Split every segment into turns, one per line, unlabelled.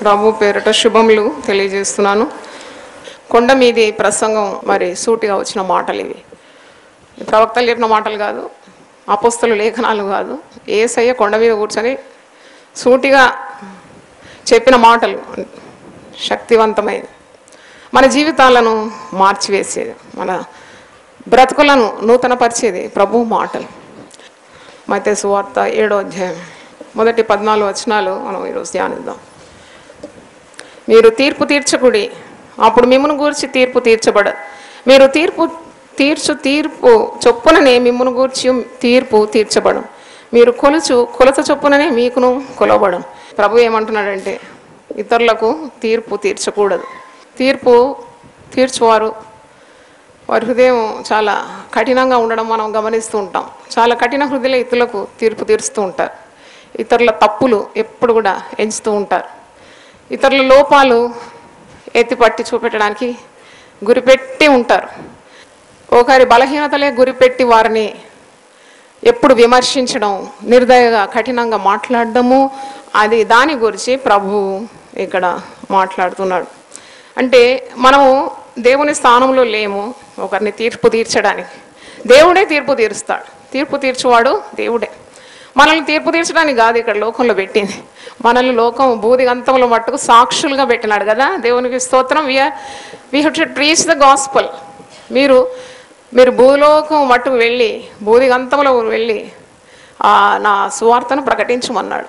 ప్రభు పేరిట శుభములు తెలియజేస్తున్నాను. కొండ మీది ప్రసంగం మరి సూటిగా వచ్చిన మాటలు ఇవి. ప్రవక్తలు చెప్పిన మాటలు కాదు, అపోస్తలు లేఖనాలు కాదు, యేసయ్య కొండ మీద కూర్చొని సూటిగా చెప్పిన మాటలు శక్తివంతమైనది, మన జీవితాలను మార్చివేసేది, మన బ్రతుకులను నూతనపరిచేది ప్రభు మాటలు. మత్తయి సువార్త 7వ అధ్యాయం మొదటి 14 వచనాలు మనం ఈరోజు ధ్యానిద్దాం. మీరు తీర్పు తీర్చకుడి, అప్పుడు మిమ్మును గూర్చి తీర్పు తీర్చబడ. మీరు తీర్పు చొప్పుననే మిమ్మును గూర్చి తీర్పు తీర్చబడం. మీరు కొలత చొప్పుననే మీకును కొలవబడం. ప్రభు ఏమంటున్నాడంటే ఇతరులకు తీర్పు తీర్చకూడదు. తీర్పు తీర్చువారు వారి హృదయం చాలా కఠినంగా ఉండడం మనం గమనిస్తూ ఉంటాం. చాలా కఠిన హృదయులు ఇతరులకు తీర్పు తీరుస్తూ ఉంటారు. ఇతరుల తప్పులు ఎప్పుడు కూడా ఎంచుతూ ఉంటారు. ఇతరుల లోపాలు ఎత్తిపట్టి చూపెట్టడానికి గురిపెట్టి ఉంటారు. ఒకరి బలహీనతలే గురిపెట్టి వారిని ఎప్పుడు విమర్శించడం, నిర్దయగా కఠినంగా మాట్లాడడము, అది దాని గురించి ప్రభువు ఇక్కడ మాట్లాడుతున్నాడు. అంటే మనము దేవుని స్థానంలో లేము ఒకరిని తీర్పు తీర్చడానికి. దేవుడే తీర్పు తీరుస్తాడు. తీర్పు తీర్చువాడు దేవుడే. మనల్ని తీర్పు తీర్చడానికి కాదు ఇక్కడ లోకంలో పెట్టింది. మనల్ని లోకం బూదిగంతంలో మట్టుకు సాక్షులుగా పెట్టినాడు కదా. దేవునికి స్తోత్రం. We have to reach the gospel. మీరు భూలోకం మట్టుకు వెళ్ళి బూదిగంతంలో వెళ్ళి నా సువార్తను ప్రకటించమన్నాడు,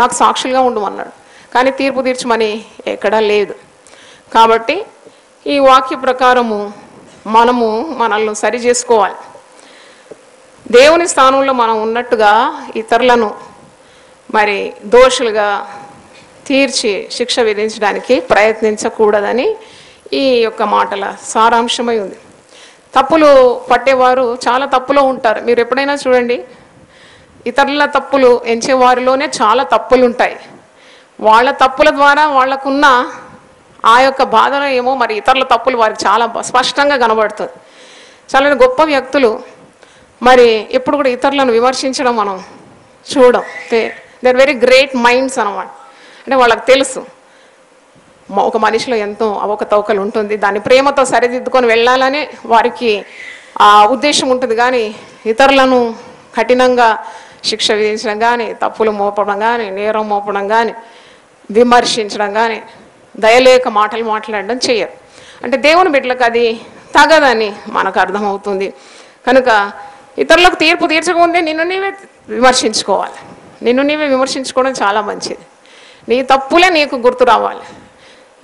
నాకు సాక్షులుగా ఉండమన్నాడు. కానీ తీర్పు తీర్చమని ఎక్కడా లేదు. కాబట్టి ఈ వాక్య ప్రకారము మనము మనల్ని సరి చేసుకోవాలి. దేవుని స్థానంలో మనం ఉన్నట్టుగా ఇతరులను మరి దోషులుగా తీర్చి శిక్ష విధించడానికి ప్రయత్నించకూడదని ఈ యొక్క మాటల సారాంశమై ఉంది. తప్పులు పట్టేవారు చాలా తప్పులో ఉంటారు. మీరు ఎప్పుడైనా చూడండి, ఇతరుల తప్పులు ఎంచేవారిలోనే చాలా తప్పులు ఉంటాయి. వాళ్ళ తప్పుల ద్వారా వాళ్ళకున్న ఆ యొక్క బాధలో ఏమో మరి ఇతరుల తప్పులు వారికి చాలా స్పష్టంగా కనబడుతుంది. చాలా గొప్ప వ్యక్తులు మరి ఎప్పుడు కూడా ఇతరులను విమర్శించడం మనం చూడం. They are very great minds అన్నమాట. అంటే వాళ్ళకి తెలుసు ఒక మనిషిలో ఎంతో అవకతవకలు ఉంటుంది, దాన్ని ప్రేమతో సరిదిద్దుకొని వెళ్ళాలని వారికి ఆ ఉద్దేశం ఉంటుంది. కానీ ఇతరులను కఠినంగా శిక్ష విధించడం కానీ, తప్పులు మోపడం కానీ, నేరం మోపడం కానీ, విమర్శించడం కానీ, దయలేక మాటలు మాట్లాడడం చేయరు. అంటే దేవుని బిడ్డలకు అది తగదని మనకు అర్థమవుతుంది. కనుక ఇతరులకు తీర్పు తీర్చకముందే నిన్ను నీవే విమర్శించుకోవాలి. నిన్ను నీవే విమర్శించుకోవడం చాలా మంచిది. నీ తప్పులే నీకు గుర్తు రావాలి.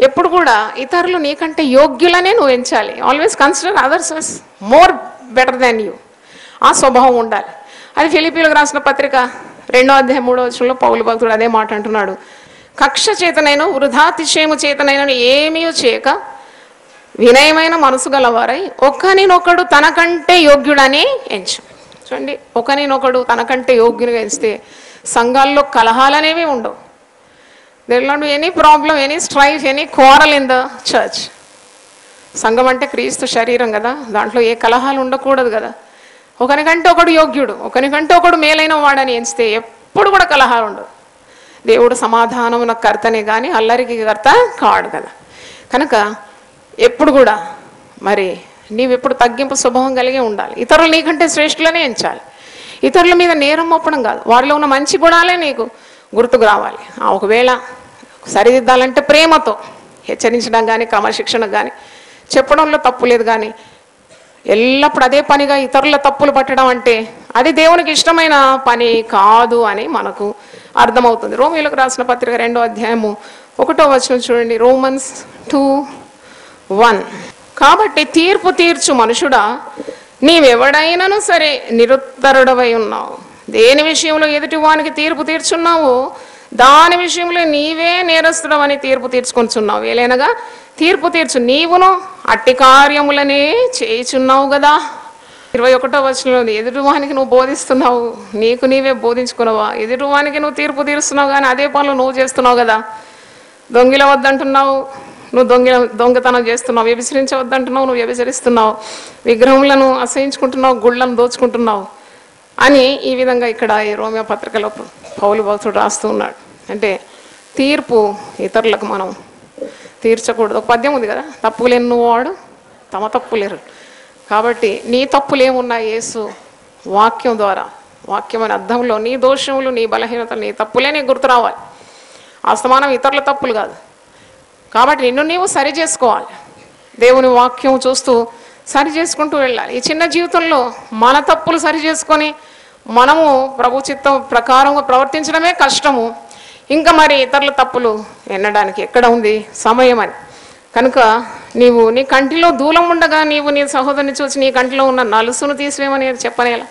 ఎప్పుడు కూడా ఇతరులు నీకంటే యోగ్యులనే నువ్వు ఎంచాలి. Always consider others as more better than you. ఆ స్వభావం ఉండాలి. అది ఫిలిప్పీలకు రాసిన పత్రిక 2వ అధ్యాయం 3వ వచనంలో పౌలు భక్తుడు అదే మాట అంటున్నాడు. కక్ష చేతనైనా వృధాతిశయము చేతనైనా ఏమీ చేయక వినయమైన మనసు గలవారై ఒకరినొకడు తనకంటే యోగ్యుడని ఎంచు. చూడండి, ఒకరినొకడు తనకంటే యోగ్యునిగా ఎంచితే సంఘాల్లో కలహాలనేవి ఉండవు. there will not be any problem, any strife, any quarrel in the church. సంఘం అంటే క్రీస్తు శరీరం కదా, దాంట్లో ఏ కలహాలు ఉండకూడదు కదా. ఒకరికంటే ఒకడు యోగ్యుడు, ఒకరికంటే ఒకడు మేలైన వాడని ఎంచితే ఎప్పుడు కూడా కలహాలు ఉండవు. దేవుడు సమాధానమున కర్తనే కానీ అల్లరికి కర్త కాడు కదా. కనుక ఎప్పుడు కూడా మరి నీవెప్పుడు తగ్గింపు స్వభావం కలిగి ఉండాలి. ఇతరులు నీకంటే శ్రేష్ఠులనే ఎంచాలి. ఇతరుల మీద నేరం మోపడం కాదు, వారిలో ఉన్న మంచి గుణాలే నీకు గుర్తుకు రావాలి. ఒకవేళ సరిదిద్దాలంటే ప్రేమతో హెచ్చరించడం కానీ, క్రమశిక్షణ కానీ చెప్పడంలో తప్పు లేదు. కానీ ఎల్లప్పుడు అదే పనిగా ఇతరుల తప్పులు పట్టడం అంటే అది దేవునికి ఇష్టమైన పని కాదు అని మనకు అర్థమవుతుంది. రోమీయులకు రాసిన పత్రిక 2వ అధ్యాయము 1వ వచనం చూడండి. Romans 2:1. కాబట్టి తీర్పు తీర్చు మనుషుడా, నీవెవడైనను సరే నిరుత్తరుడవై ఉన్నావు. దేని విషయంలో ఎదుటి వానికి తీర్పు తీర్చున్నావు, దాని విషయంలో నీవే నేరస్తుడవని తీర్పు తీర్చుకొనిచున్నావు. ఏలైనగా తీర్పు తీర్చు, నీవును అట్టి కార్యములనే చేయుచున్నావు కదా. 21వ వచనంలో ఎదుటివానికి నువ్వు బోధిస్తున్నావు, నీకు నీవే బోధించుకున్నావా? ఎదుటివానికి నువ్వు తీర్పు తీరుస్తున్నావు కానీ అదే పనులు నువ్వు చేస్తున్నావు కదా. దొంగిల వద్దంటున్నావు, నువ్వు దొంగతనం చేస్తున్నావు. వ్యభిచరించవద్దంటున్నావు, నువ్వు వ్యభిచరిస్తున్నావు. విగ్రహములను అసహించుకుంటున్నావు, గుళ్ళను దోచుకుంటున్నావు అని ఈ విధంగా ఇక్కడ ఈ రోమియో పత్రికలో పౌలు భక్తుడు రాస్తూ ఉన్నాడు. అంటే తీర్పు ఇతరులకు మనం తీర్చకూడదు. ఒక పద్యం ఉంది కదా, తప్పులెన్నువాడు తమ తప్పులేరు. కాబట్టి నీ తప్పులేమున్నా యేసు వాక్యం ద్వారా, వాక్యం అనే అర్థంలో నీ దోషములు, నీ బలహీనతలు, నీ తప్పులే నీకు గుర్తు రావాలి. అస్తమానం ఇతరుల తప్పులు కాదు. కాబట్టి నిన్ను నీవు సరి చేసుకోవాలి. దేవుని వాక్యం చూస్తూ సరి చేసుకుంటూ వెళ్ళాలి. ఈ చిన్న జీవితంలో మన తప్పులు సరి చేసుకొని మనము ప్రభు చిత్తం ప్రకారంగా ప్రవర్తించడమే కష్టము. ఇంకా మరి ఇతరుల తప్పులు ఎన్నడానికి ఎక్కడ ఉంది సమయం అని. కనుక నీవు నీ కంటిలో దూలం ఉండగా నీవు నీ సహోదరుని చూసి నీ కంటిలో ఉన్న నలుసును తీసివేయమని చెప్పనేలా.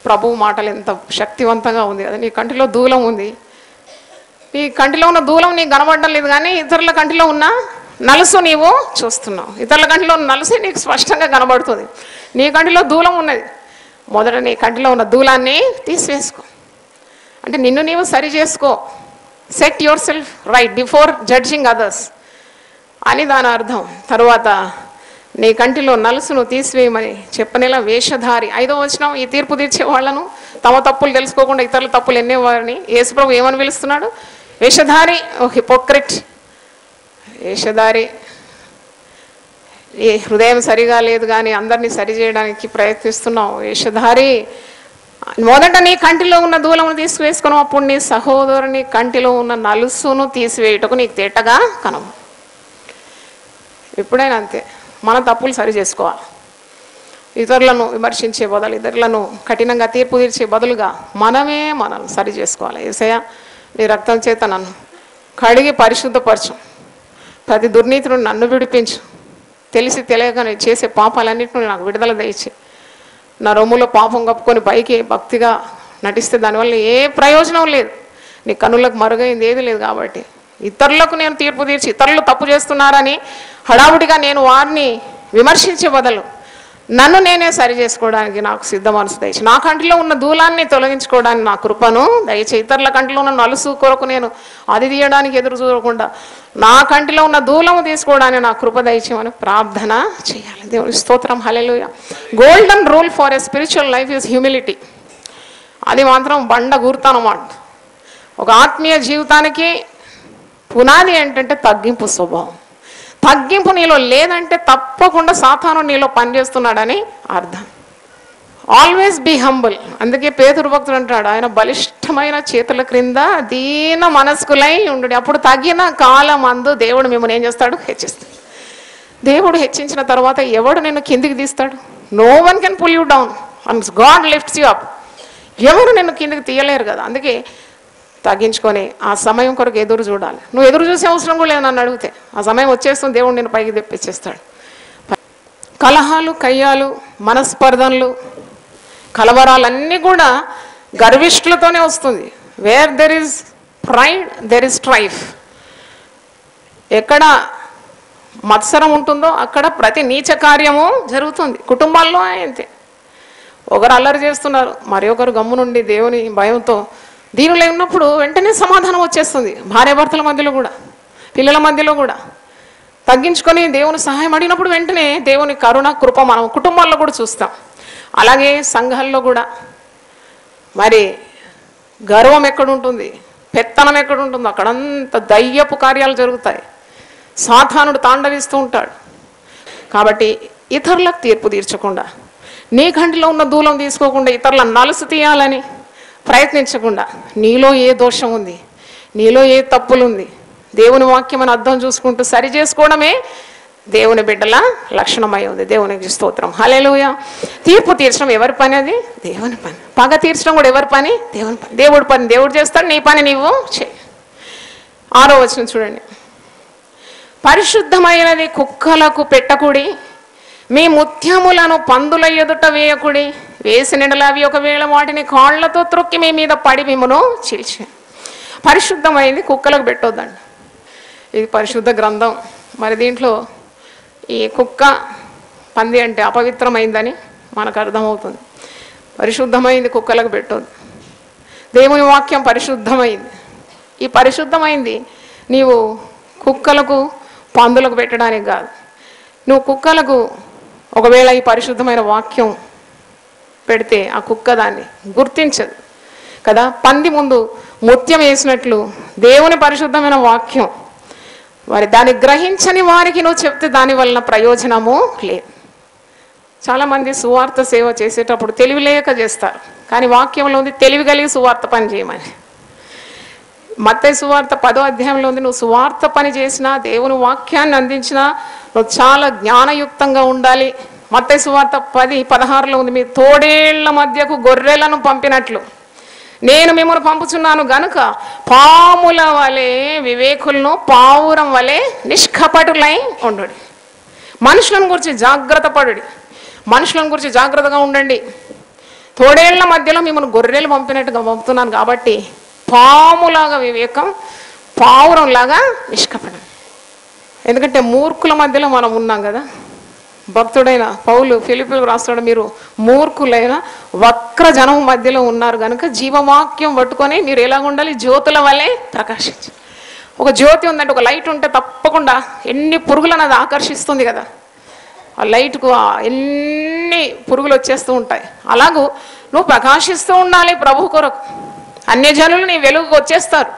ప్రభువు మాటలు ఎంత శక్తివంతంగా ఉంది కదా. నీ కంటిలో దూలం ఉంది, నీ కంటిలో ఉన్న దూలం నీకు కనబడడం లేదు, కానీ ఇతరుల కంటిలో ఉన్న నలుసు నీవు చూస్తున్నావు. ఇతరుల కంటిలో ఉన్న నలుసే నీకు స్పష్టంగా కనబడుతుంది. నీ కంటిలో దూలం ఉన్నది, మొదట నీ కంటిలో ఉన్న దూలాన్ని తీసివేసుకో. అంటే నిన్ను నీవు సరి చేసుకో. Set your self right before judging others అని దాని అర్థం. తరువాత నీ కంటిలో నలుసును తీసివేయమని చెప్పనేలా. వేషధారి 5వ వచనం, ఈ తీర్పు తీర్చే వాళ్ళను తమ తప్పులు తెలుసుకోకుండా ఇతరుల తప్పులు ఎన్నేవారిని యేసుప్రభు ఏమని పిలుస్తున్నాడు? వేషధారి, ఓ హిపోక్రిట్. వేషధారి, ఈ హృదయం సరిగా లేదు కానీ అందరినీ సరి చేయడానికి ప్రయత్నిస్తున్నావు. వేషధారి, మొదట నీ కంటిలో ఉన్న దూలమును తీసివేసుకుని అప్పుడు నీ సహోదరుని కంటిలో ఉన్న నలుసును తీసివేయటకు నీకు తేటగా కనవు. ఎప్పుడైనా అంతే, మన తప్పులు సరి చేసుకోవాలి. ఇతరులను విమర్శించే బదులు, ఇతరులను కఠినంగా తీర్పు తీర్చే బదులుగా మనమే మనల్ని సరి చేసుకోవాలి. యేసయ్య, నీ రక్తం చేత నన్ను కడిగి పరిశుద్ధపరచు, ప్రతి దుర్నీతి నుండి నన్ను విడిపించు, తెలిసి తెలియక నేను చేసే పాపాలన్నింటినీ నాకు విడుదల దయచి, నా రొమ్ములో పాపం కప్పుకొని పైకి భక్తిగా నటిస్తే దానివల్ల ఏ ప్రయోజనం లేదు, నీ కన్నులకు మరుగైంది ఏది లేదు. కాబట్టి ఇతరులకు నేను తీర్పు తీర్చి ఇతరులు తప్పు చేస్తున్నారని హడావుడిగా నేను వారిని విమర్శించే బదులు నన్ను నేనే సరి చేసుకోవడానికి నాకు సిద్ధ మనసు దయచి, నా కంటిలో ఉన్న దూలాన్ని తొలగించుకోవడానికి నా కృపను దయచి, ఇతరుల కంటిలో ఉన్న నలుసు కొరకు నేను అది తీయడానికి ఎదురు చూడకుండా నా కంటిలో ఉన్న దూలము తీసుకోవడానికి నా కృప దయచేయమని ప్రార్థన చేయాలి. దేవుని స్తోత్రం, hallelujah. Golden rule for a spiritual life is humility. అది మాత్రం బండ గుర్తనమాట. ఒక ఆత్మీయ జీవితానికి పునాది ఏంటంటే తగ్గింపు స్వభావం. తగ్గింపు నీలో లేదంటే తప్పకుండా సాతాను నీలో పనిచేస్తున్నాడని అర్థం. Always be humble. అందుకే పేతురు భక్తుడు అంటాడు, ఆయన బలిష్టమైన చేతుల క్రింద దీన మనస్కులై ఉండు, అప్పుడు తగిన కాలం అందు దేవుడు మిమ్మల్ని ఏం చేస్తాడు? హెచ్చిస్తాడు. దేవుడు హెచ్చించిన తర్వాత ఎవడు నిన్ను కిందికి తీస్తాడు? No one can pull you down and God lifts you up. ఎవరు నిన్ను కిందికి తీయలేరు కదా. అందుకే తగ్గించుకొని ఆ సమయం కొరకు ఎదురు చూడాలి. నువ్వు ఎదురు చూసే అవసరం కూడా లేదు నన్ను అడిగితే. ఆ సమయం వచ్చేస్తుంది, దేవుడు నేను పైకి తెప్పించేస్తాడు. కలహాలు, కయ్యాలు, మనస్పర్ధనలు, కలవరాలన్నీ కూడా గర్విష్ఠులతోనే వస్తుంది. Where there is pride there is strife. ఎక్కడ మత్సరం ఉంటుందో అక్కడ ప్రతి నీచ కార్యము జరుగుతుంది. కుటుంబాల్లో అంతే. ఒకరు అల్లరి చేస్తున్నారు, మరి ఒకరు గమ్మునుండి దేవుని భయంతో దీనిలో ఉన్నప్పుడు వెంటనే సమాధానం వచ్చేస్తుంది. భార్యాభర్తల మధ్యలో కూడా, పిల్లల మధ్యలో కూడా తగ్గించుకొని దేవుని సహాయం అడిగినప్పుడు వెంటనే దేవుని కరుణ, కృప మనం కుటుంబాల్లో కూడా చూస్తాం. అలాగే సంఘాల్లో కూడా మరి గర్వం ఎక్కడుంటుంది, పెత్తనం ఎక్కడుంటుందో అక్కడంత దయ్యపు కార్యాలు జరుగుతాయి. సాతానుడు తాండవిస్తూ ఉంటాడు. కాబట్టి ఇతరులకు తీర్పు తీర్చకుండా, నీ కంటిలో ఉన్న దూలం తీసుకోకుండా, ఇతరుల నలుసు తీయాలని ప్రయత్నించకుండా, నీలో ఏ దోషం ఉంది, నీలో ఏ తప్పులుంది, దేవుని వాక్యం అని అర్థం చూసుకుంటూ సరి చేసుకోవడమే దేవుని బిడ్డల లక్షణమై ఉంది. దేవునికి స్తోత్రం, హల్లెలూయా. తీర్పు తీర్చడం ఎవరి పని? అది దేవుని పని. పగ తీర్చడం కూడా ఎవరి పని? దేవుని పని. దేవుడి పని దేవుడు చేస్తాడు, నీ పని నీవు చేయి. 6వ వచనం చూడండి. పరిశుద్ధమైనది కుక్కలకు పెట్టకుడి, మీ ముత్యములను పందుల ఎదుట వేయకుడి, వేసినడల అవి ఒకవేళ వాటిని కాళ్లతో త్రొక్కి మీ మీద పడి మిమ్మును చీల్చి. పరిశుద్ధమైంది కుక్కలకు పెట్టొద్దండి. ఇది పరిశుద్ధ గ్రంథం. మరి దీంట్లో ఈ కుక్క, పంది అంటే అపవిత్రమైందని మనకు అర్థమవుతుంది. పరిశుద్ధమైంది కుక్కలకు పెట్టొద్దు. దేవుని వాక్యం పరిశుద్ధమైంది. ఈ పరిశుద్ధమైంది నీవు కుక్కలకు, పందులకు పెట్టడానికి కాదు. నువ్వు కుక్కలకు ఒకవేళ ఈ పరిశుద్ధమైన వాక్యం పెడితే ఆ కుక్క దాన్ని గుర్తించదు. కదా. పంది ముందు ముత్యం వేసినట్లు దేవుని పరిశుద్ధమైన వాక్యం మరి దాన్ని గ్రహించని వారికి నువ్వు చెప్తే దాని వలన ప్రయోజనము లేదు. చాలామంది సువార్త సేవ చేసేటప్పుడు తెలివి లేక చేస్తారు, కానీ వాక్యంలో ఉంది తెలివి కలిగి సువార్త పని చేయమని. మత్తయి సువార్త 10వ అధ్యాయంలో ఉంది, నువ్వు సువార్త పని చేసినా దేవుని వాక్యాన్ని అందించినా నువ్వు చాలా జ్ఞానయుక్తంగా ఉండాలి. మత్తయి సువార్త 10:16లో ఉంది, మీ తోడేళ్ల మధ్యకు గొర్రెలను పంపినట్లు నేను మిమ్మల్ని పంపుచున్నాను గనుక పాముల వలె వివేకులను పావురం వలె నిష్కపటులై ఉండు. మనుషులను గురించి జాగ్రత్త పడుడి, మనుషులను గురించి జాగ్రత్తగా ఉండండి. తోడేళ్ల మధ్యలో మిమ్మల్ని గొర్రెలు పంపినట్టుగా పంపుతున్నాను కాబట్టి పాములాగా వివేకం, పావురంలాగా నిష్కపటం. ఎందుకంటే మూర్ఖుల మధ్యలో మనం ఉన్నాం కదా. భక్తుడైన పౌలు ఫిలిప్పీలకు రాస్తాడు, మీరు మూర్ఖులైన వక్ర జనం మధ్యలో ఉన్నారు కనుక జీవవాక్యం పట్టుకొని మీరు ఎలాగ ఉండాలి, జ్యోతుల వల్లే ప్రకాశించాలి. ఒక జ్యోతి ఉందంటే, ఒక లైట్ ఉంటే తప్పకుండా ఎన్ని పురుగులను అది ఆకర్షిస్తుంది కదా. ఆ లైట్కు ఎన్ని పురుగులు వచ్చేస్తూ ఉంటాయి. అలాగూ నువ్వు ప్రకాశిస్తూ ఉండాలి ప్రభు కొరకు. అన్యజనులు నీ వెలుగుకు వచ్చేస్తారు,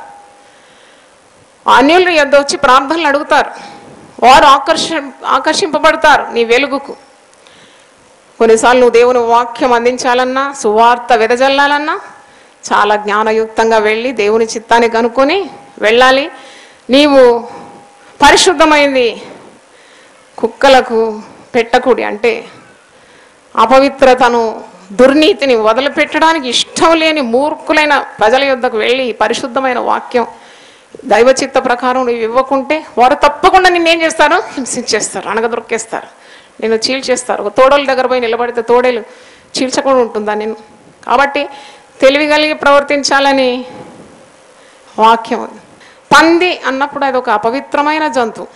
అన్యులు నీ యొద్ద వచ్చి ప్రార్థనలు అడుగుతారు, వారు ఆకర్షింపబడతారు నీ వెలుగుకు. కొన్నిసార్లు నువ్వు దేవుని వాక్యం అందించాలన్నా, సువార్త వెదజల్లాలన్నా చాలా జ్ఞానయుక్తంగా వెళ్ళి దేవుని చిత్తాన్ని కనుక్కొని వెళ్ళాలి. నీవు పరిశుద్ధమైంది కుక్కలకు పెట్టకుడి అంటే అపవిత్రతను, దుర్నీతిని వదిలిపెట్టడానికి ఇష్టం లేని మూర్ఖులైన ప్రజల యొద్దకు వెళ్ళి పరిశుద్ధమైన వాక్యం దైవచిత్త ప్రకారం నువ్వు ఇవ్వకుంటే వారు తప్పకుండా నిన్నేం చేస్తారు, హింసించేస్తారు, అనగదొరికేస్తారు, నేను చీల్చేస్తారు. ఒక తోడల దగ్గర పోయి నిలబడితే తోడేలు చీల్చకుండా ఉంటుందా నేను? కాబట్టి తెలివి కలిగి ప్రవర్తించాలని వాక్యం. పంది అన్నప్పుడు అది ఒక అపవిత్రమైన జంతువు.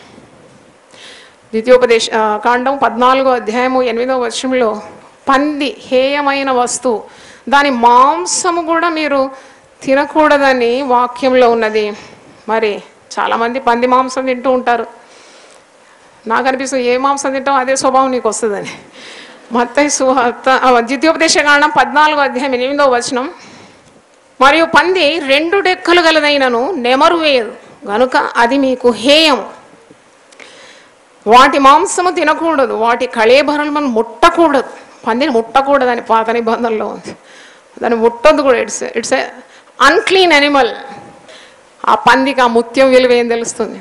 ద్వితీయోపదేశ కాండం 14వ అధ్యాయము 8వ వచనంలో పంది హేయమైన వస్తువు, దాని మాంసము కూడా మీరు తినకూడదని వాక్యంలో ఉన్నది. మరి చాలామంది పంది మాంసం తింటూ ఉంటారు. నాకు అనిపిస్తుంది ఏ మాంసం తింటావు అదే స్వభావం నీకు వస్తుందని. మత్తయి సువార్త ద్వితీయోపదేశ కాండం 14వ అధ్యాయం 8వ వచనం, మరియు పంది 2 డెక్కలు గలదైనను నెమరు వేయదు కనుక అది మీకు హేయం. వాటి మాంసము తినకూడదు, వాటి కళేబరలను ముట్టకూడదు. పందిని ముట్టకూడదని పాత నిబంధనలో ఉంది. దాన్ని ముట్టొద్దు కూడా. It's a unclean animal. ఆ పందికి ఆ ముత్యం విలువ ఏం తెలుస్తుంది?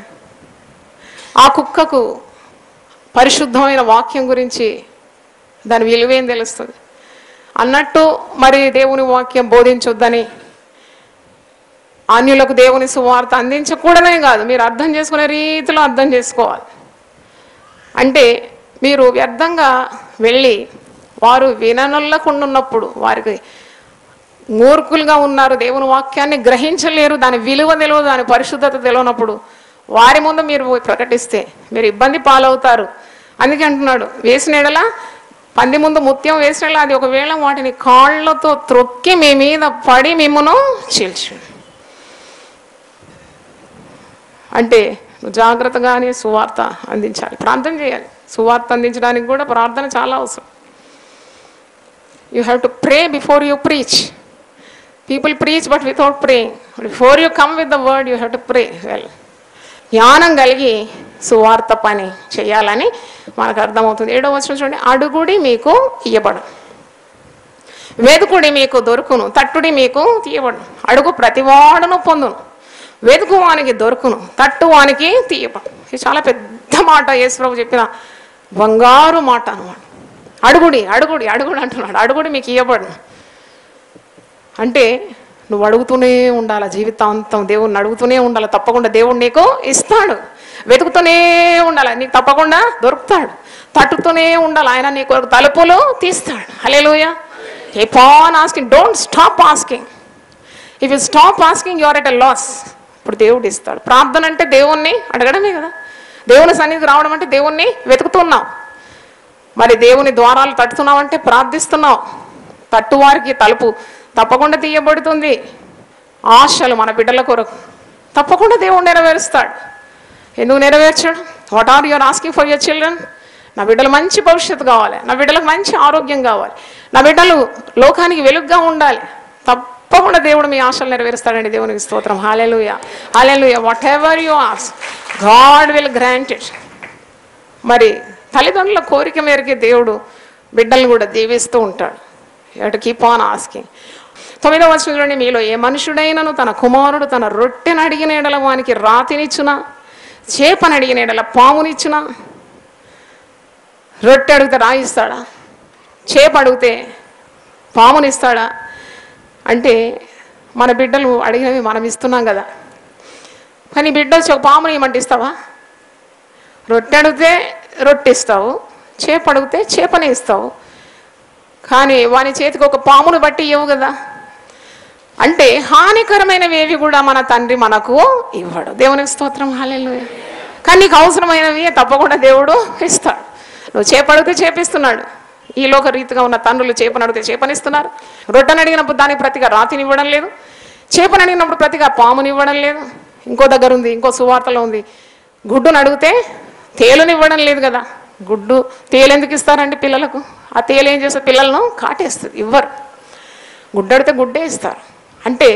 ఆ కుక్కకు పరిశుద్ధమైన వాక్యం గురించి దాని విలువ ఏం తెలుస్తుంది? అన్నట్టు మరి దేవుని వాక్యం బోధించొద్దని, అన్యులకు దేవుని సువార్త అందించకూడదనే కాదు, మీరు అర్థం చేసుకునే రీతిలో అర్థం చేసుకోవాలి. అంటే మీరు వ్యర్థంగా వెళ్ళి వారు విననొల్లకుండా ఉన్నప్పుడు, వారికి మూర్ఖులుగా ఉన్నారు, దేవుని వాక్యాన్ని గ్రహించలేరు, దాని విలువ తెలియదు, దాని పరిశుద్ధత తెలియనప్పుడు వారి ముందు మీరు ప్రకటిస్తే మీరు ఇబ్బంది పాలవుతారు. అందుకే అంటున్నాడు, వేసిన ఎడల పంది ముందు ముత్యం వేసిన అది ఒకవేళ వాటిని కాళ్ళతో త్రొక్కి మీ మీద పడి మిమ్మును చీల్చు. అంటే జాగ్రత్తగానే సువార్త అందించాలి, ప్రార్థన చేయాలి. సువార్త అందించడానికి కూడా ప్రార్థన చాలా అవసరం. You have to pray before you preach. People preach but without praying. Before you come with the word you have to pray well. జ్ఞానం కలిగి సువార్త పని చేయాలని మనకు అర్థమవుతుంది. 7వ వచనం చూడండి, అడుగుడి మీకు ఇయ్యబడు, వెదుకుడి మీకు దొరుకును, తట్టుడి మీకు తీయబడు. అడుగు ప్రతివాడును పొందును, వెతుకు వానికి దొరుకును, తట్టు వానికి తీయబడు. ఇది చాలా పెద్ద మాట, యేసుప్రభు చెప్పిన బంగారు మాట అన్నమాట. అడుగుడి అడుగుడి అడుగుడు అంటున్నాడు. అడుగుడి మీకు ఇయ్యబడు అంటే నువ్వు అడుగుతూనే ఉండాలి, జీవితాంతం దేవుణ్ణి అడుగుతూనే ఉండాలి. తప్పకుండా దేవుడు నీకు ఇస్తాడు. వెతుకుతూనే ఉండాలి, నీకు తప్పకుండా దొరుకుతాడు. తట్టుతూనే ఉండాలి, ఆయన నీకు తలుపులు తీస్తాడు. Hallelujah. Keep on asking, don't stop asking. If you stop asking you are at a loss. ఇప్పుడు దేవుడు ఇస్తాడు. ప్రార్థన అంటే దేవుణ్ణి అడగడమే కదా. దేవుని సన్నిధికి రావడం అంటే దేవుణ్ణి వెతుకుతున్నావు. మరి దేవుని ద్వారాలు తట్టుతున్నావు అంటే ప్రార్థిస్తున్నావు. తట్టువారికి తలుపు తప్పకుండా తీయబడుతుంది. ఆశలు మన బిడ్డల కొరకు తప్పకుండా దేవుడు నెరవేరుస్తాడు. ఎందుకు నెరవేర్చాడు? What are you are asking for your children? నా బిడ్డలు మంచి భవిష్యత్తు కావాలి, నా బిడ్డలకు మంచి ఆరోగ్యం కావాలి, నా బిడ్డలు లోకానికి వెలుగుగా ఉండాలి. తప్పకుండా దేవుడు మీ ఆశలు నెరవేరుస్తాడండి. దేవునికి స్తోత్రం. హల్లెలూయా, హల్లెలూయా. Whatever you ask God will grant it. మరి తల్లిదండ్రుల కోరిక మేరకే దేవుడు బిడ్డలను కూడా దీవిస్తూ ఉంటాడు. You have to keep on asking. 9వ వచనం చూడండి, మీలో ఏ మనుషుడైనను తన కుమారుడు తన రొట్టెను అడిగిన ఎడల వానికి రాతినిచ్చునా, చేపను అడిగిన ఎడల పామునిచ్చునా? రొట్టె అడిగితే రాయిస్తాడా? చేప అడిగితే పామునిస్తాడా? అంటే మన బిడ్డలు అడిగినవి మనం ఇస్తున్నాం కదా. కానీ బిడ్డ వచ్చి ఒక పాముని ఇవ్వమంటే ఇస్తావా? రొట్టె అడిగితే రొట్టె ఇస్తావు, చేప అడిగితే చేపనే ఇస్తావు, కానీ వాని చేతికి ఒక పామును బట్టి ఇవ్వవు కదా. అంటే హానికరమైనవి ఏవి కూడా మన తండ్రి మనకు ఇవ్వడు. దేవునికి స్తోత్రం. హల్లెలూయా. కానీ నీకు అవసరమైనవి తప్పకుండా దేవుడు ఇస్తాడు. నువ్వు చేప అడిగితే చేపిస్తున్నాడు. ఈ లోక రీతిగా ఉన్న తండ్రులు చేపను అడిగితే చేపనిస్తున్నారు. రొట్టెను అడిగినప్పుడు దానికి ప్రతిగా రాతిని ఇవ్వడం లేదు, చేపను అడిగినప్పుడు ప్రతిగా పాముని ఇవ్వడం లేదు. ఇంకో దగ్గర ఉంది, ఇంకో సువార్తలో ఉంది, గుడ్డును అడిగితే తేలుని ఇవ్వడం లేదు కదా. గుడ్డు తేలు ఎందుకు ఇస్తారండి పిల్లలకు? ఆ తేలు ఏం చేస్తే పిల్లలను కాటేస్తుంది, ఇవ్వరు. గుడ్డు అడిగితే గుడ్డే ఇస్తారు. అంటే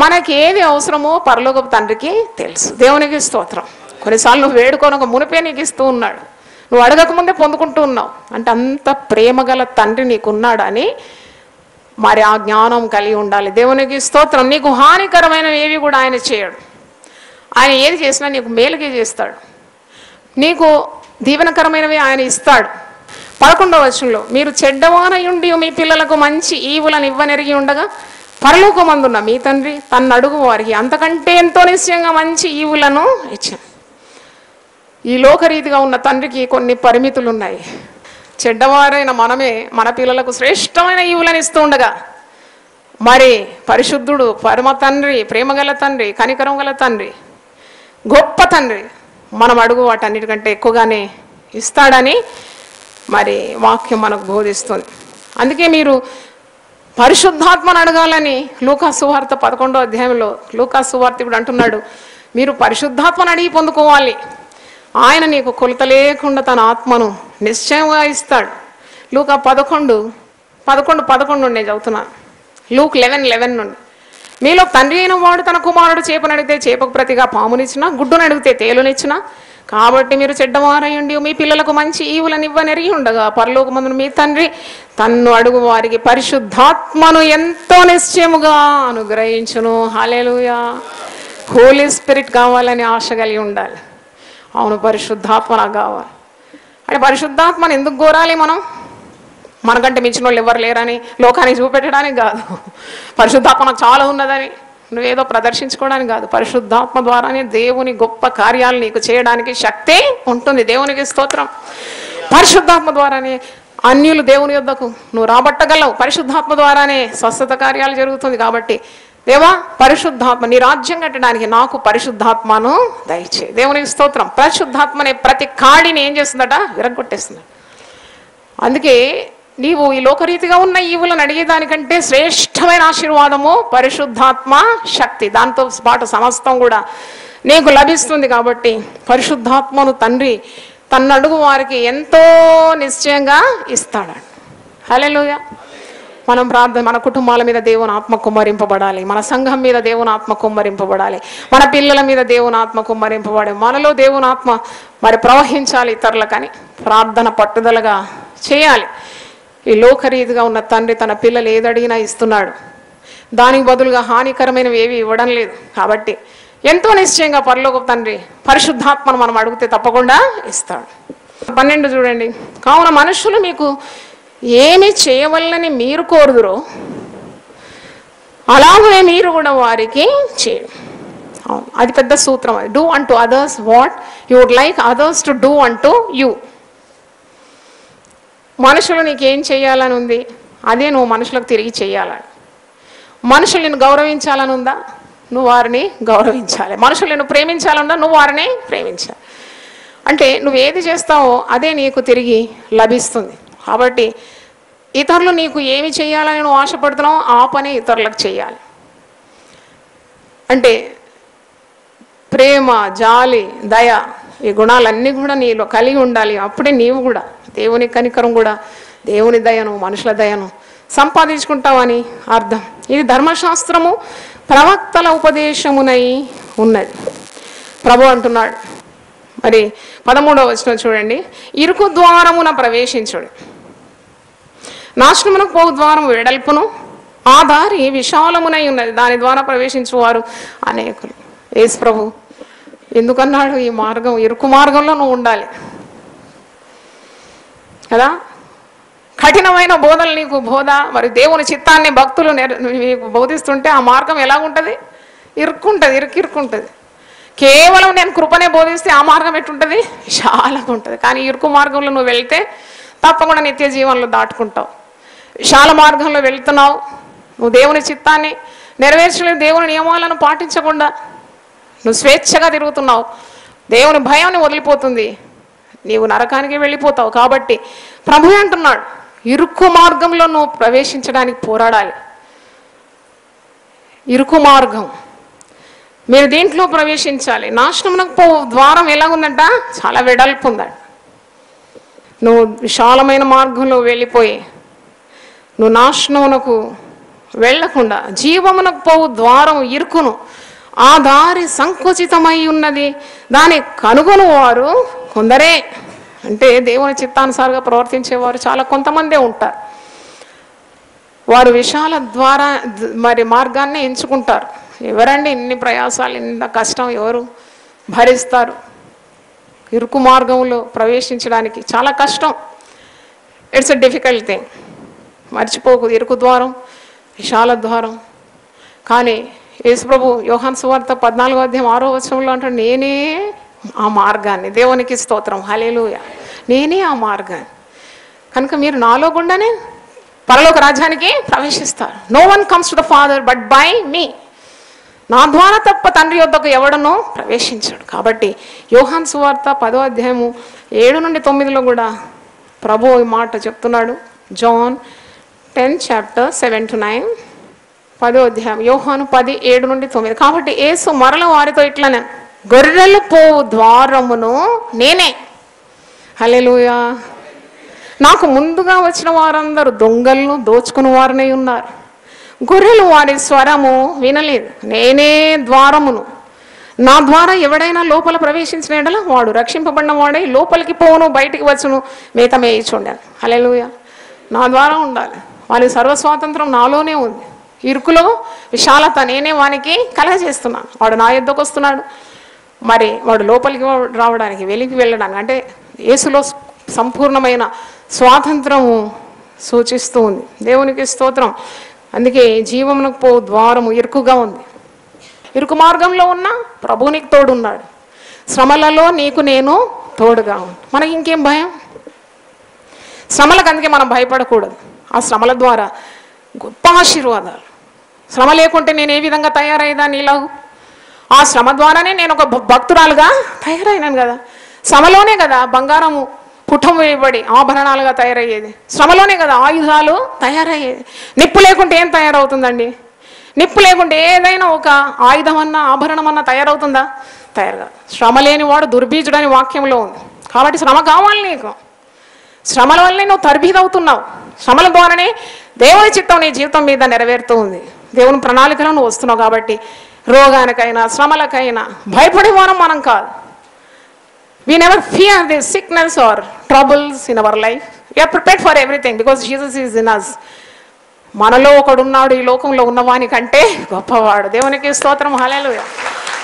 మనకి ఏది అవసరమో పరలోకపు తండ్రికి తెలుసు. దేవునికి స్తోత్రం. కొన్నిసార్లు నువ్వు వేడుకోనక మునిపే నీకు ఇస్తూ ఉన్నాడు, నువ్వు అడగకముందే పొందుకుంటూ ఉన్నావు. అంటే అంత ప్రేమ గల తండ్రి నీకున్నాడని మరి ఆ జ్ఞానం కలిగి ఉండాలి. దేవునికి స్తోత్రం. నీకు హానికరమైనవి ఏవి కూడా ఆయన చేయడు. ఆయన ఏది చేసినా నీకు మేలుకే చేస్తాడు, నీకు దీవెనకరమైనవి ఆయన ఇస్తాడు. 11వ వచనంలో, మీరు చెడ్డవారయుండి మీ పిల్లలకు మంచి ఈవులను ఇవ్వనెరిగి ఉండగా పరలోకమందున్న మీ తండ్రి తన్ను అడుగు వారికి అంతకంటే ఎంతో నిశ్చయంగా మంచి ఈవులను ఇచ్చాను. ఈ లోకరీతిగా ఉన్న తండ్రికి కొన్ని పరిమితులు ఉన్నాయి. చెడ్డవారైన మనమే మన పిల్లలకు శ్రేష్టమైన ఈవులను ఇస్తూ ఉండగా, మరి పరిశుద్ధుడు పరమ తండ్రి, ప్రేమగల తండ్రి, కనికరం గల తండ్రి, గొప్ప తండ్రి మనం అడుగు వాటన్నిటికంటే ఎక్కువగానే ఇస్తాడని మరి వాక్యం మనకు బోధిస్తుంది. అందుకే మీరు పరిశుద్ధాత్మను అడగాలని లూకా సువార్త 11వ అధ్యాయంలో లూకా సువార్తికుడు అంటున్నాడు, మీరు పరిశుద్ధాత్మను అడిగి పొందుకోవాలి. ఆయన నీకు కొలత లేకుండా తన ఆత్మను నిశ్చయంగా ఇస్తాడు. లూకా 11:11 నుండి నేను చదువుతున్నాను. లూక్ 11:11 నుండి, మీలో తండ్రి అయిన వాడు తన కుమారుడు చేపను అడిగితే చేపకు ప్రతిగా పామునిచ్చినా, గుడ్డును అడిగితే తేలునిచ్చినా, కాబట్టి మీరు చెడ్డవారయుండి మీ పిల్లలకు మంచి ఈవులను ఇవ్వనెరిగి ఉండగా పరలోకమందున మీ తండ్రి తన్ను అడుగు వారికి పరిశుద్ధాత్మను ఎంతో నిశ్చయముగా అనుగ్రహించును. హల్లెలూయా. హోలీ స్పిరిట్ కావాలని ఆశ కలిగి ఉండాలి. అవును, పరిశుద్ధాత్మ నాకు కావాలి అంటే పరిశుద్ధాత్మను ఎందుకు కోరాలి? మనకంటే మించిన వాళ్ళు ఎవరు లేరని లోకానికి చూపెట్టడానికి కాదు, పరిశుద్ధాత్మ నాకు చాలా ఉన్నదని నువ్వేదో ప్రదర్శించుకోవడానికి కాదు. పరిశుద్ధాత్మ ద్వారానే దేవుని గొప్ప కార్యాలు నీకు చేయడానికి శక్తి ఉంటుంది. దేవునికి స్తోత్రం. పరిశుద్ధాత్మ ద్వారానే అన్యులు దేవుని యొద్దకు నువ్వు రాబట్టగలవు. పరిశుద్ధాత్మ ద్వారానే స్వస్థత కార్యాలు జరుగుతుంది. కాబట్టి దేవా, పరిశుద్ధాత్మ నీ రాజ్యం కట్టడానికి నాకు పరిశుద్ధాత్మను దయచే. దేవునికి స్తోత్రం. పరిశుద్ధాత్మనే ప్రతి కాడిని ఏం చేస్తుందట? విరగొట్టేస్తుంది. అందుకే నీవు ఈ లోకరీతిగా ఉన్న ఈవులను అడిగేదానికంటే శ్రేష్టమైన ఆశీర్వాదము పరిశుద్ధాత్మ శక్తి. దాంతో పాటు సమస్తం కూడా నీకు లభిస్తుంది. కాబట్టి పరిశుద్ధాత్మను తండ్రి తన్ను అడుగు వారికి ఎంతో నిశ్చయంగా ఇస్తాడు. హల్లెలూయా. మనం ప్రార్థన, మన కుటుంబాల మీద దేవుని ఆత్మ కుమ్మరింపబడాలి, మన సంఘం మీద దేవుని ఆత్మ కుమ్మరింపబడాలి, మన పిల్లల మీద దేవుని ఆత్మ కుమ్మరింపబడాలి, మనలో దేవుని ఆత్మ మరి ప్రవహించాలి ఇతరులకని ప్రార్థన పట్టుదలగా చేయాలి. ఈ లోకరీతిగా ఉన్న తండ్రి తన పిల్లలు ఏదడిగినా ఇస్తున్నాడు. దానికి బదులుగా హానికరమైనవి ఏవి ఇవ్వడం లేదు. కాబట్టి ఎంతో నిశ్చయంగా పరలోకపు తండ్రి పరిశుద్ధాత్మను మనం అడిగితే తప్పకుండా ఇస్తాడు. 12 చూడండి, కావున మనుషులు మీకు ఏమి చేయవలనని మీరు కోరుదురో అలాగే మీరు కూడా వారికి చేయండి. అది పెద్ద సూత్రం. Do unto others what you would like others to do unto you. మనుషులు నీకేం చేయాలని ఉంది అదే నువ్వు మనుషులకు తిరిగి చేయాలని. మనుషులు నిన్ను గౌరవించాలని ఉందా, నువ్వు వారిని గౌరవించాలి. మనుషులు నిన్ను ప్రేమించాలన్నా నువ్వు వారిని ప్రేమించాలి. అంటే నువ్వు ఏది చేస్తావో అదే నీకు తిరిగి లభిస్తుంది. కాబట్టి ఇతరులు నీకు ఏమి చేయాలని నువ్వు ఆశపడుతున్నావు ఆ పని ఇతరులకు చేయాలి. అంటే ప్రేమ, జాలి, దయ ఈ గుణాలన్నీ కూడా నీలో కలిగి ఉండాలి. అప్పుడే నీవు కూడా దేవుని కనికరం కూడా, దేవుని దయను, మనుషుల దయను, సంపాదించుకుంటావని అర్థం. ఇది ధర్మశాస్త్రము ప్రవక్తల ఉపదేశమునై ఉన్నది. ప్రభు అంటున్నాడు మరి 13వ వచనం చూడండి, ఇరుకు ద్వారమున ప్రవేశించుడు, నాశనమునకు పోవు ద్వారం వెడల్పును, ఆ దారి విశాలమునై ఉన్నది, దాని ద్వారా ప్రవేశించువారు అనేకులు. యేసు ప్రభు ఎందుకన్నాడు? ఈ మార్గం ఇరుకు మార్గంలో నువ్వు ఉండాలి కదా. కఠినమైన బోధలు నీకు బోధ, మరి దేవుని చిత్తాన్ని భక్తులు నీకు బోధిస్తుంటే ఆ మార్గం ఎలాగుంటుంది? ఇరుక్కుంటుంది, ఇరుక్కుంటుంది. కేవలం నేను కృపనే బోధిస్తే ఆ మార్గం ఎట్టుంటుంది? విశాలంగా ఉంటుంది. కానీ ఇరుకు మార్గంలో నువ్వు వెళ్తే తప్పకుండా నిత్య జీవనంలో దాటుకుంటావు. విశాల మార్గంలో వెళ్తున్నావు, నువ్వు దేవుని చిత్తాన్ని నెరవేర్చలేదు, దేవుని నియమాలను పాటించకుండా నువ్వు స్వేచ్ఛగా తిరుగుతున్నావు, దేవుని భయాన్ని వదిలిపోతుంది, నీవు నరకానికి వెళ్ళిపోతావు. కాబట్టి ప్రభు అంటున్నాడు, ఇరుకు మార్గంలో నువ్వు ప్రవేశించడానికి పోరాడాలి. ఇరుకు మార్గం, మీరు దీంట్లో ప్రవేశించాలి. నాశనమునకు పో ద్వారం ఎలాగుందంట? చాలా వెడల్పు ఉందంట. నువ్వు విశాలమైన మార్గంలో వెళ్ళిపోయి నువ్వు నాశనమునకు వెళ్లకుండా జీవమునకు పోవు ద్వారం ఇరుకును, ఆ దారి సంకుచితమై ఉన్నది, దాన్ని కనుగొను వారు కొందరే. అంటే దేవుని చిత్తానుసారంగా ప్రవర్తించేవారు చాలా కొంతమందే ఉంటారు. వారు విశాల ద్వారా మరి మార్గాన్ని ఎంచుకుంటారు. ఎవరండి ఇన్ని ప్రయాసాలు, ఇంత కష్టం ఎవరు భరిస్తారు? ఇరుకు మార్గంలో ప్రవేశించడానికి చాలా కష్టం. It's a difficult thing. మర్చిపోకు, ఇరుకు ద్వారం విశాల ద్వారం. కానీ యేసుప్రభు యోహాను సువార్త 14వ అధ్యాయం 6వ వచనంలో అంటాడు, నేనే ఆ మార్గాన్ని. దేవునికి స్తోత్రం, హల్లెలూయా. నేనే ఆ మార్గాన్ని, కనుక మీరు నాలో గుండానే పరలోక రాజ్యానికి ప్రవేశిస్తారు. No one comes to the father but by me. నా ద్వారా తప్ప తండ్రి యొద్దకు ఎవడనో ప్రవేశించాడు. కాబట్టి యోహాను సువార్త 10వ అధ్యాయము 7 నుండి 9లో కూడా ప్రభు ఈ మాట చెప్తున్నాడు. జాన్ 10:7-9, 10వ అధ్యాయం యోహాను 10:7 నుండి 9. కాబట్టి యేసు మరల వారితో ఇట్లనే, గొర్రెలు పోవు ద్వారమును నేనే. హల్లెలూయా. నాకు ముందుగా వచ్చిన వారందరూ దొంగలను దోచుకుని వారనే ఉన్నారు. గొర్రెలు వారి స్వరము వినలేదు. నేనే ద్వారమును. నా ద్వారా ఎవడైనా లోపల ప్రవేశించిన ఎడల వాడు రక్షింపబడిన వాడై లోపలికి పోవును, బయటికి వచ్చును, మేత మేయిచుండాను. హల్లెలూయా. నా ద్వారా ఉండాలి. వారి సర్వస్వాతంత్రం నాలోనే ఉంది. ఇరుకులో విశాలత నేనే వానికి కలగజేస్తున్నాను. వాడు నా యొద్దకు వస్తున్నాడు, మరి వాడు లోపలికి రావడానికి, వెలికి వెళ్ళడానికి, అంటే యేసులో సంపూర్ణమైన స్వాతంత్రము సూచిస్తూ ఉంది. దేవునికి స్తోత్రం. అందుకే జీవమునకు పో ద్వారము ఇరుకుగా ఉంది. ఇరుకు మార్గంలో ఉన్న ప్రభువు నీకు తోడున్నాడు. శ్రమలలో నీకు నేను తోడుగా ఉంది. మనకి ఇంకేం భయం? శ్రమలకు అందుకే మనం భయపడకూడదు. ఆ శ్రమల ద్వారా గొప్ప ఆశీర్వాదాలు. శ్రమ లేకుంటే నేను ఏ విధంగా తయారయ్యేదాన్ని ఇలాగూ? ఆ శ్రమ ద్వారానే నేను ఒక భక్తురాలుగా తయారైనాను కదా. శ్రమలోనే కదా బంగారము పుటం వేయబడి ఆభరణాలుగా తయారయ్యేది. శ్రమలోనే కదా ఆయుధాలు తయారయ్యేది. నిప్పు లేకుంటే ఏం తయారవుతుందండి? నిప్పు లేకుంటే ఏదైనా ఒక ఆయుధం అన్నా ఆభరణం అన్నా తయారవుతుందా? తయారుగా. శ్రమ లేని వాడు దుర్బీజుడని వాక్యంలో ఉంది. కాబట్టి శ్రమ కావాలి నీకు. శ్రమల వల్లనే నువ్వు తర్బీదవుతున్నావు. శ్రమల ద్వారానే దేవుని చిత్తం నీ జీవితం మీద నెరవేరుతూ ఉంది. దేవుని ప్రణాళికలో నువ్వు వస్తున్నావు. కాబట్టి రోగానికైనా శ్రమలకైనా భయపడే వారం మనం కాదు. We never fear the sickness or troubles in our life. We are prepared for everything because Jesus is in us. మనలో ఒకడున్నాడు ఈ లోకంలో ఉన్నవాని కంటే గొప్పవాడు. దేవునికి స్తోత్రం, హల్లెలూయా.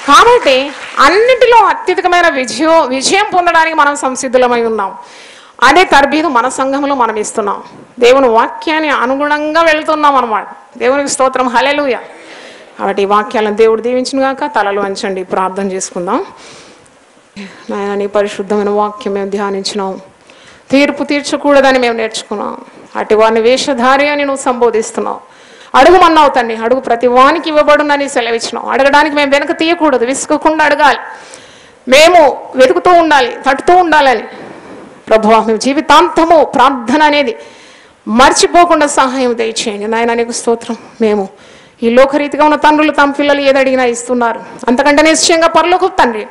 కాబట్టి అన్నిటిలో అత్యధికమైన విజయం పొందడానికి మనం సంసిద్ధులమై ఉన్నాం. అదే తర్బీదు మన సంఘంలో మనం ఇస్తున్నాం. దేవుని వాక్యాన్ని అనుగుణంగా వెళ్తున్నాం అన్నమాట. దేవునికి స్తోత్రం, హల్లెలూయా. కాబట్టి ఈ వాక్యాలను దేవుడు దీవించును గాక. తలలు వంచండి, ప్రార్థన చేసుకుందాం. నాయన, నీ పరిశుద్ధమైన వాక్యం మేము ధ్యానించినాం. తీర్పు తీర్చకూడదని మేము నేర్చుకున్నాం. అటు వారిని వేషధారి అని నువ్వు సంబోధిస్తున్నావు. అడుగుమన్నావు తండ్రి, అడుగు ప్రతి వానికి ఇవ్వబడునని సెలవిచ్చినావు. అడగడానికి మేము వెనక తీయకూడదు, విసుగకుండా అడగాలి. మేము వెతుకుతూ ఉండాలి, తట్టుతూ ఉండాలని ప్రభువా, మేము జీవితాంతము ప్రార్థన అనేది మర్చిపోకుండా సహాయం దయచేయండి. నాయన నీకు స్తోత్రం. మేము ఈ లోకరీతిగా ఉన్న తండ్రులు తమ పిల్లలు ఏది అడిగినా ఇస్తున్నారు. అంతకంటే నిశ్చయంగా పరలోకపు తండ్రి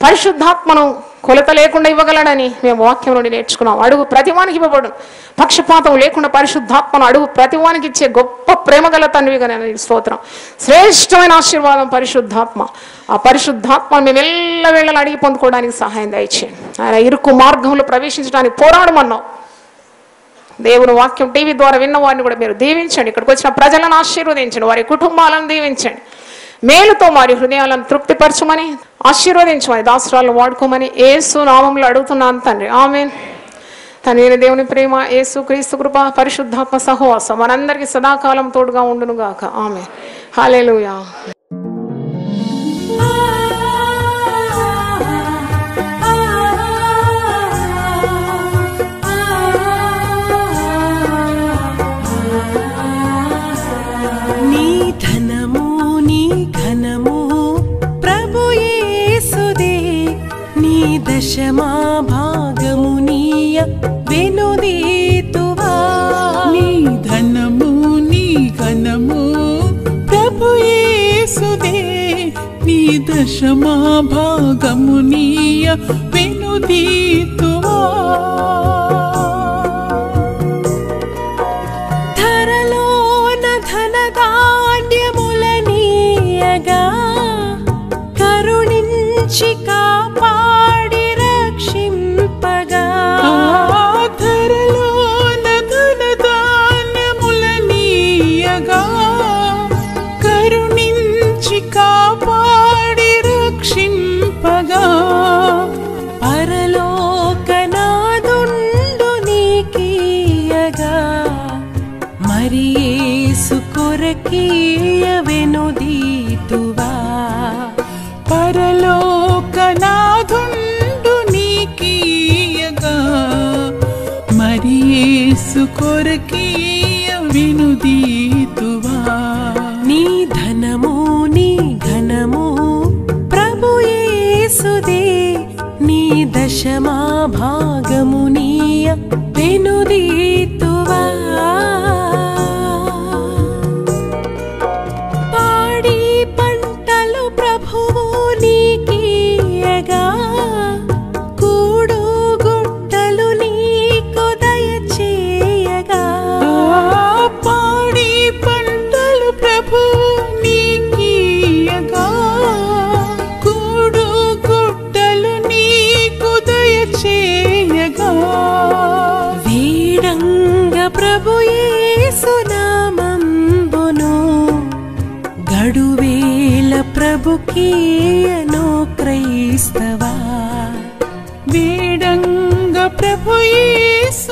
పరిశుద్ధాత్మను కొలత లేకుండా ఇవ్వగలడని మేము వాక్యం నుండి నేర్చుకున్నాం. అడుగు ప్రతివానికి ఇవ్వబడు, పక్షపాతం లేకుండా పరిశుద్ధాత్మను అడుగు ప్రతివానికి ఇచ్చే గొప్ప ప్రేమగల తండ్రిగా నేను స్తోత్రం. శ్రేష్టమైన ఆశీర్వాదం పరిశుద్ధాత్మ. ఆ పరిశుద్ధాత్మను మేము ఎల్లవేళలా అడిగి పొందుకోవడానికి సహాయం దయచేయండి. ఆయన ఇరుకు మార్గంలో ప్రవేశించడానికి పోరాడమన్నాం. దేవుని వాక్యం టీవీ ద్వారా విన్న వారిని కూడా మీరు దీవించండి. ఇక్కడికి వచ్చిన ప్రజలను ఆశీర్వదించండి, వారి కుటుంబాలను దీవించండి, మేలుతో వారి హృదయాలను తృప్తిపరచమని ఆశీర్వదించమని దాసురాలను వాడుకోమని యేసు నామంలో అడుగుతున్నాను తండ్రి, ఆమేన్. తండ్రి దేవుని ప్రేమ, యేసు క్రీస్తు కృప, పరిశుద్ధాత్మ సహవాసం మనందరికీ సదాకాలం తోడుగా ఉండును గాక, ఆమేన్. హల్లెలూయా.
దశమా భాగమునీయ వెనుదీతువా.
నీ ధనము నీ ఘనము ప్రభు యేసుదే, నీ దశమా భాగమునీయ వెనుదీతువా.
ధరలోన ధనధాన్యములనీయగా కరుణించి కాపాడి రక్షింపగా.
ధరలోన ధనధాన్యములనీయగా కరుణించి కాపాడి రక్షింపగా.
పరలోకనాదుండు నీకీయగా మరి యేసు కొరకీయ వెనుదీతువా.
పరలోకనాథుండు నీకీయగా మరి యేసు కొరకీయ వెనుదీతువా.
నీ ధనము నీ ఘనము ప్రభు యేసుదే, నీ దశమా భాగమునీయ వెనుదీతువా. పాడి పంటలు ప్రభువు నీకీయగా కూడు గుట్టలు నీకు దయచేయగా.
పాడి పంటలు ప్రభు నీకీయగా కూడు గుట్టలు నీకు దయచేయగా.
వీడంగ ప్రభు యేసు నామంబును గడువేల ప్రభుకీయను క్రైస్తవా.
వేడంగ ప్రభు యేసు